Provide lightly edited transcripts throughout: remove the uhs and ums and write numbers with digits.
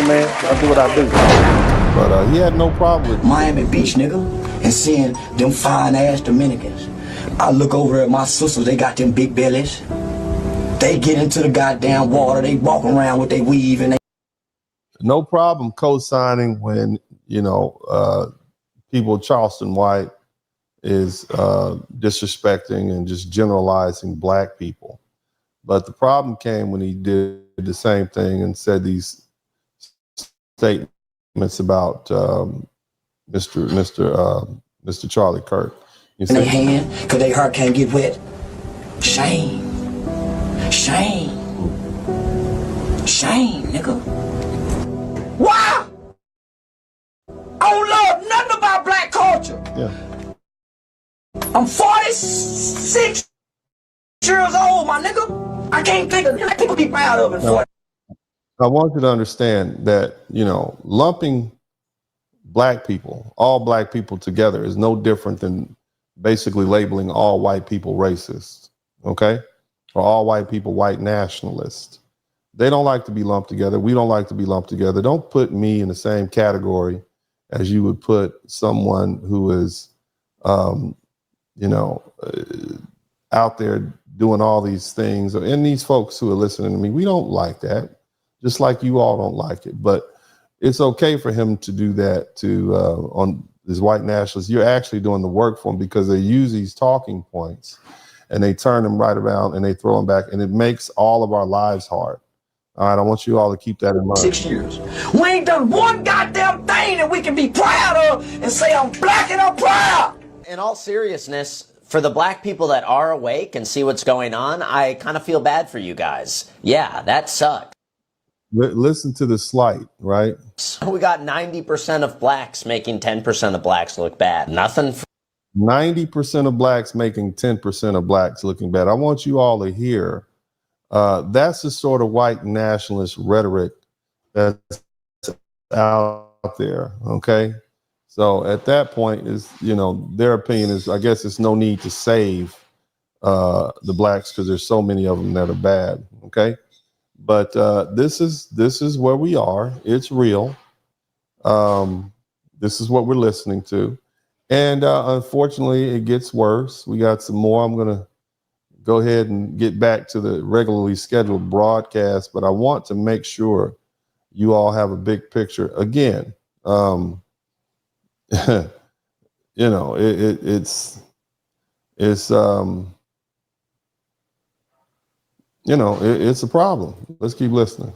man. I do what I do. But he had no problem with Miami Beach, nigga, and seeing them fine ass Dominicans. I look over at my sisters, they got them big bellies. They get into the goddamn water, they walk around with their weave and they... No problem co-signing when, you know, people, Charleston White is disrespecting and just generalizing black people. But the problem came when he did the same thing and said these statements about Mr. Charlie Kirk. You in their hand, because their heart can't get wet. Shame. Shame. Shame, nigga. Why? I don't love nothing about black culture. Yeah. I'm 46 years old, my nigga. I can't think of like people be proud of it. No, I want you to understand that, you know, lumping black people, all black people together is no different than basically labeling all white people racist, okay? Or all white people white nationalists. They don't like to be lumped together. We don't like to be lumped together. Don't put me in the same category as you would put someone who is, you know, out there doing all these things. And these folks who are listening to me, we don't like that, just like you all don't like it. But it's okay for him to do that to on these white nationalists. You're actually doing the work for them because they use these talking points and they turn them right around and they throw them back, and it makes all of our lives hard. All right, I want you all to keep that in mind. 6 years. We ain't done one goddamn thing that we can be proud of and say I'm black and I'm proud. In all seriousness, for the black people that are awake and see what's going on, I kind of feel bad for you guys. Yeah, that sucks. Listen to the slight, right? We got 90% of blacks making 10% of blacks look bad. Nothing. 90% of blacks making 10% of blacks looking bad. I want you all to hear. That's the sort of white nationalist rhetoric that's out there, okay? So at that point is, you know, their opinion is, I guess it's no need to save the blacks because there's so many of them that are bad, okay? But this is where we are. It's real. This is what we're listening to. And unfortunately, it gets worse. We got some more. I'm going to go ahead and get back to the regularly scheduled broadcast, but I want to make sure you all have a big picture. Again, you know, it's you know, it's a problem. Let's keep listening.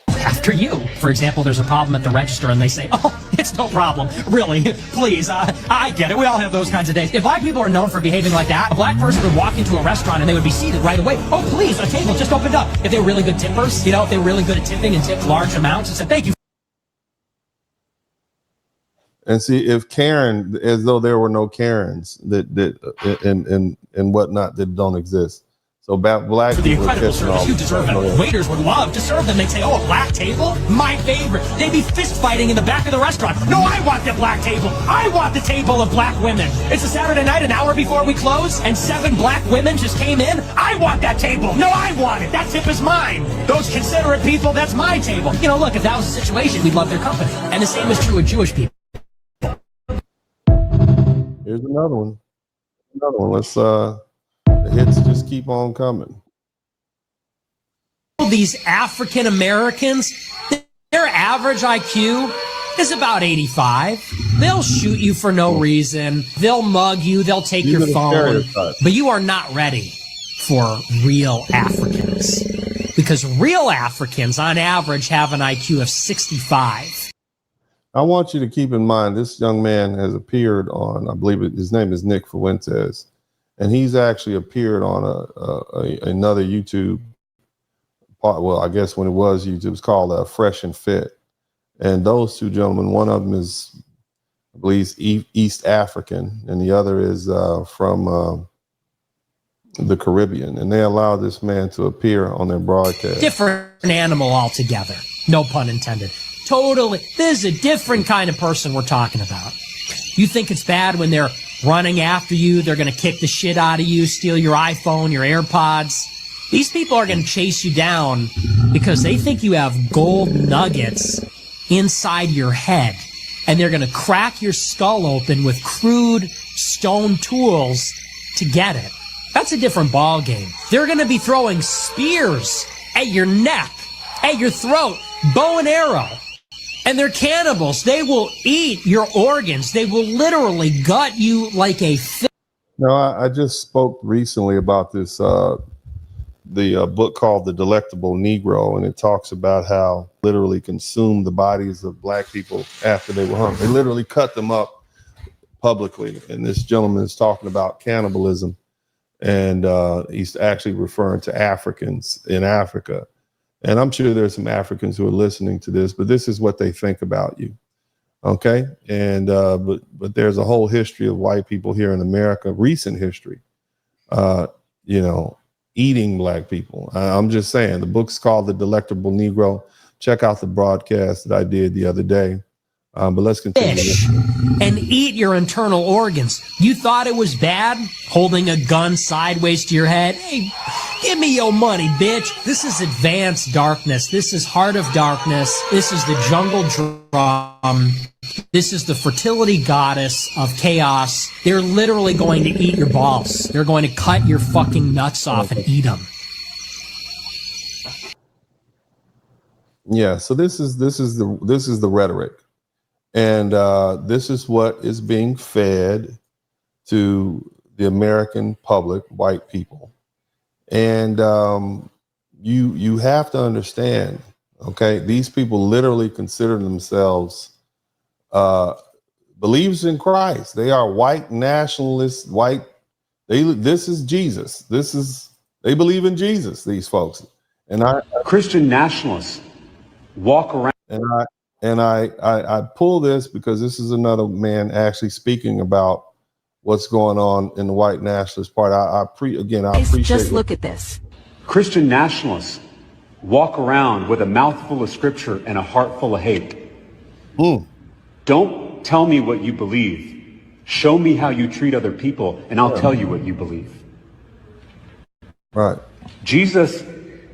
After you. For example, there's a problem at the register and they say, oh, it's no problem. Really, please, I get it. We all have those kinds of days. If black people are known for behaving like that, a black person would walk into a restaurant and they would be seated right away. Oh, please, a table just opened up. If they're really good tippers, you know, if they're really good at tipping and tip large amounts and said, thank you. And see, if Karen, as though there were no Karens that and whatnot that don't exist. So black for the incredible service you deserve it. Waiters would love to serve them. They'd say, oh, a black table? My favorite. They'd be fist fighting in the back of the restaurant. No, I want the black table. I want the table of black women. It's a Saturday night, an hour before we close, and 7 black women just came in. I want that table. No, I want it. That tip is mine. Those considerate people, that's my table. You know, look, if that was the situation, we'd love their company. And the same is true with Jewish people. Here's another one. Let's the hits just keep on coming. These African Americans, their average IQ is about 85. They'll shoot you for no reason. They'll mug you. They'll take your phone. But you are not ready for real Africans, because real Africans on average have an IQ of 65. I want you to keep in mind, this young man has appeared on, I believe his name is Nick Fuentes, and he's actually appeared on another YouTube part. Well, I guess when it was YouTube, it's called Fresh and Fit. And those two gentlemen, one of them is, I believe, East African, and the other is from the Caribbean. And they allowed this man to appear on their broadcast. Different animal altogether. No pun intended. Totally. This is a different kind of person we're talking about. You think it's bad when they're running after you, they're going to kick the shit out of you, steal your iPhone, your AirPods. These people are going to chase you down because they think you have gold nuggets inside your head. And they're going to crack your skull open with crude stone tools to get it. That's a different ball game. They're going to be throwing spears at your neck, at your throat, bow and arrow. And they're cannibals. They will eat your organs. They will literally gut you like a fish. No, I just spoke recently about this, the book called The Delectable Negro, and it talks about how literally consumed the bodies of black people after they were hung. They literally cut them up publicly. And this gentleman is talking about cannibalism, and he's actually referring to Africans in Africa. And I'm sure there's some Africans who are listening to this, but this is what they think about you. Okay. And, but there's a whole history of white people here in America, recent history, eating black people. I'm just saying, the book's called The Delectable Negro. Check out the broadcast that I did the other day. But let's continue. And eat your internal organs. You thought it was bad holding a gun sideways to your head? Hey, give me your money, bitch. This is advanced darkness. This is Heart of Darkness. This is the jungle drum. This is the fertility goddess of chaos. They're literally going to eat your balls. They're going to cut your fucking nuts off and eat them. Yeah. So this is the rhetoric. And this is what is being fed to the American public, white people. And you have to understand, okay, these people literally consider themselves believers in Christ. They are white nationalists, this is Jesus. They believe in Jesus, these folks. And Christian nationalists walk around. And I pull this because this is another man actually speaking about what's going on in the white nationalist part. I appreciate. Just look at this. Christian nationalists walk around with a mouthful of scripture and a heart full of hate. Don't tell me what you believe. Show me how you treat other people, and I'll tell you what you believe. Right. Jesus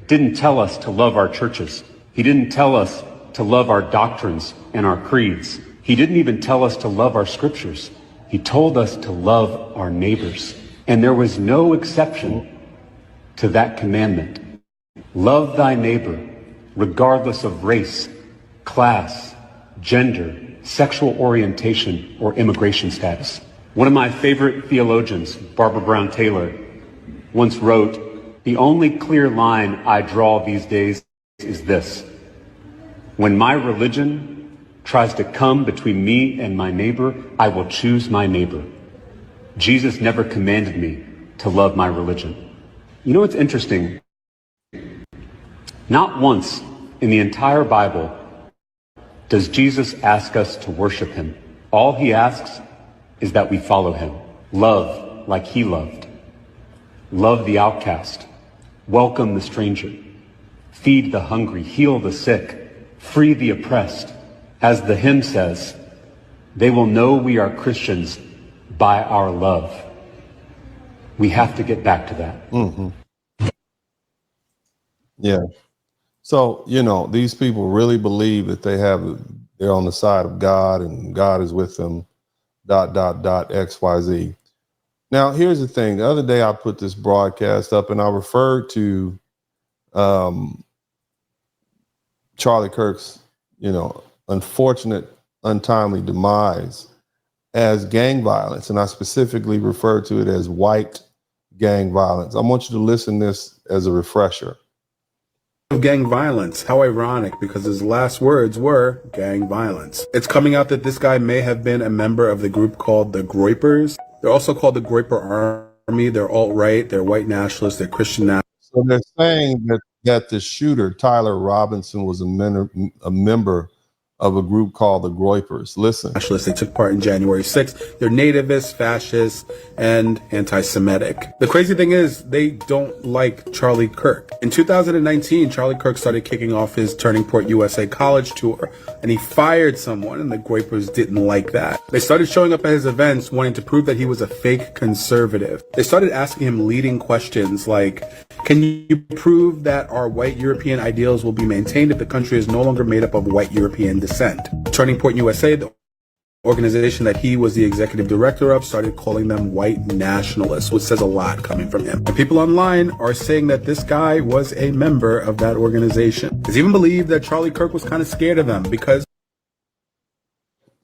didn't tell us to love our churches. He didn't tell us to love our doctrines and our creeds. He didn't even tell us to love our scriptures. He told us to love our neighbors. And there was no exception to that commandment. Love thy neighbor, regardless of race, class, gender, sexual orientation, or immigration status. One of my favorite theologians, Barbara Brown Taylor, once wrote, "The only clear line I draw these days is this. When my religion tries to come between me and my neighbor, I will choose my neighbor. Jesus never commanded me to love my religion." You know what's interesting? Not once in the entire Bible does Jesus ask us to worship him. All he asks is that we follow him. Love like he loved. Love the outcast. Welcome the stranger. Feed the hungry. Heal the sick. Free the oppressed. As the hymn says, they will know we are Christians by our love. We have to get back to that. Mm-hmm. Yeah. So, these people really believe that they're on the side of God and God is with them, ... XYZ. Now, here's the thing. The other day I put this broadcast up and I referred to Charlie Kirk's, unfortunate, untimely demise as gang violence. And I specifically referred to it as white gang violence. I want you to listen to this as a refresher. Of gang violence. How ironic, because his last words were gang violence. It's coming out that this guy may have been a member of the group called the Groypers. They're also called the Groyper Army. They're alt-right. They're white nationalists. They're Christian nationalists. So they're saying that the shooter, Tyler Robinson, was a member of a group called the Groypers. Listen. They took part in January 6th. They're nativist, fascist, and anti-Semitic. The crazy thing is they don't like Charlie Kirk. In 2019, Charlie Kirk started kicking off his Turning Point USA college tour, and he fired someone, and the Groypers didn't like that. They started showing up at his events wanting to prove that he was a fake conservative. They started asking him leading questions like, Can you prove that our white European ideals will be maintained if the country is no longer made up of white European descent? Turning Point USA, the organization that he was the executive director of, started calling them white nationalists, which says a lot coming from him. And people online are saying that this guy was a member of that organization. There's even believed that Charlie Kirk was kind of scared of them because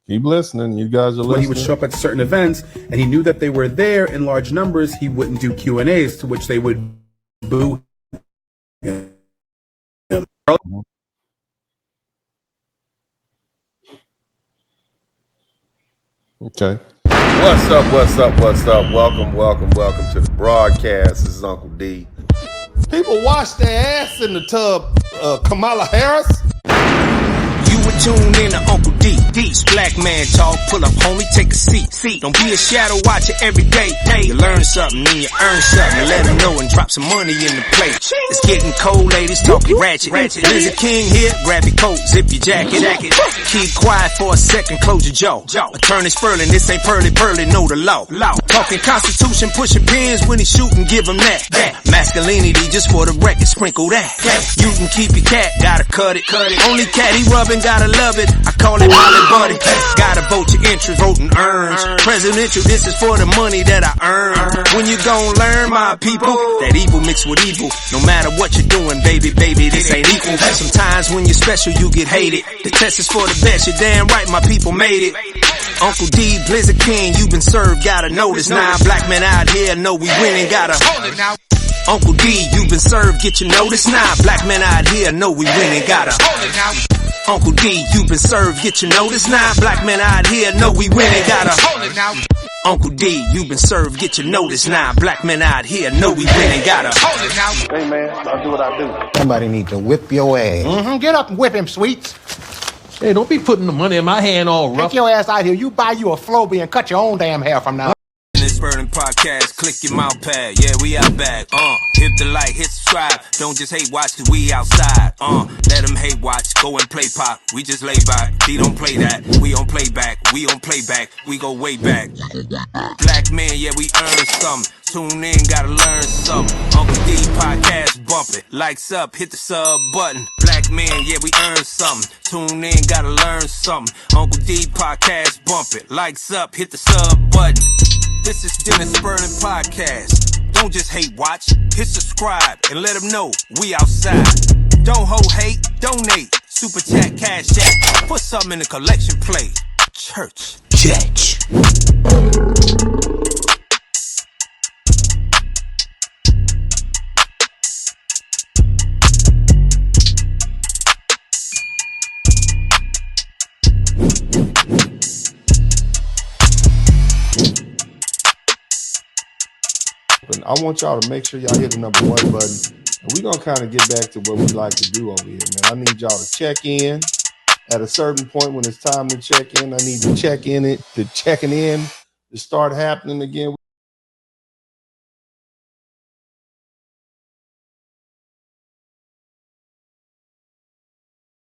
keep listening. You guys are listening. when he would show up at certain events and he knew that they were there in large numbers, he wouldn't do Q&As, to which they would boo him. Okay. What's up, what's up, what's up? Welcome to the broadcast. This is Uncle D. People wash their ass in the tub, Kamala Harris. You would tune in to Uncle D. D's black man talk. Pull up, homie, take a seat. Don't be a shadow watcher every day. You learn something and you earn something. And let them know and drop some money in the plate. It's getting cold, ladies, talking ratchet. There's a king here, grab your coat, zip your jacket. Keep quiet for a second, close your jaw. Attorney Spurling, this ain't pearly, know the law. Talking Constitution, pushing pins when he shooting, give him that. Masculinity, just for the record, sprinkle that. You can keep your cat, gotta cut it. Only cat he rubbing, gotta love it. I call it Molly Buddy. Gotta vote your interest, voting earns. Presidential, this is for the money that I earn. When you gon' learn, my people, that evil mixed with evil. No matter what you're doing, baby, this ain't equal. Sometimes when you're special, you get hated. The test is for the best, you're damn right, my people made it. Uncle D, Blizzard King, you been served, gotta notice. Now black men out here know we winning, gotta hold it now. Uncle D, you been served, get your notice. Now black men out here know we winning, gotta hold it now. Uncle D, you been served, get your notice. Now black men out here know we winning, gotta hold it now. Uncle D, you been served, get your notice. Now black men out here know we winning, gotta hold it now. Hey man, I'll do what I do. Somebody need to whip your ass. Get up and whip him, Sweets. Hey, don't be putting the money in my hand all rough. Take your ass out here. You buy you a Floby and cut your own damn hair from now. DennisSpurling podcast, click your mouse pad. Yeah, we out back. Hit the like, hit subscribe. Don't just hate watch, cause we outside. Let them hate watch, go and play pop. We just lay back. He don't play that. We on playback. We on playback. We go way back. Black men, yeah, we earn something. Tune in, gotta learn something. Uncle D podcast, bump it. Likes up, hit the sub button. Black men, yeah, we earn something. Tune in, gotta learn something. Uncle D podcast, bump it. Likes up, hit the sub button. This is DennisSpurling podcast. Don't just hate watch, hit subscribe and let them know we outside. Don't hold hate, donate. Super chat, cash app. Put something in the collection plate. Church. I want y'all to make sure y'all hit the #1 button. And we're going to kind of get back to what we like to do over here, man. I need y'all to check in at a certain point when it's time to check in. I need to check in to checking in to start happening again.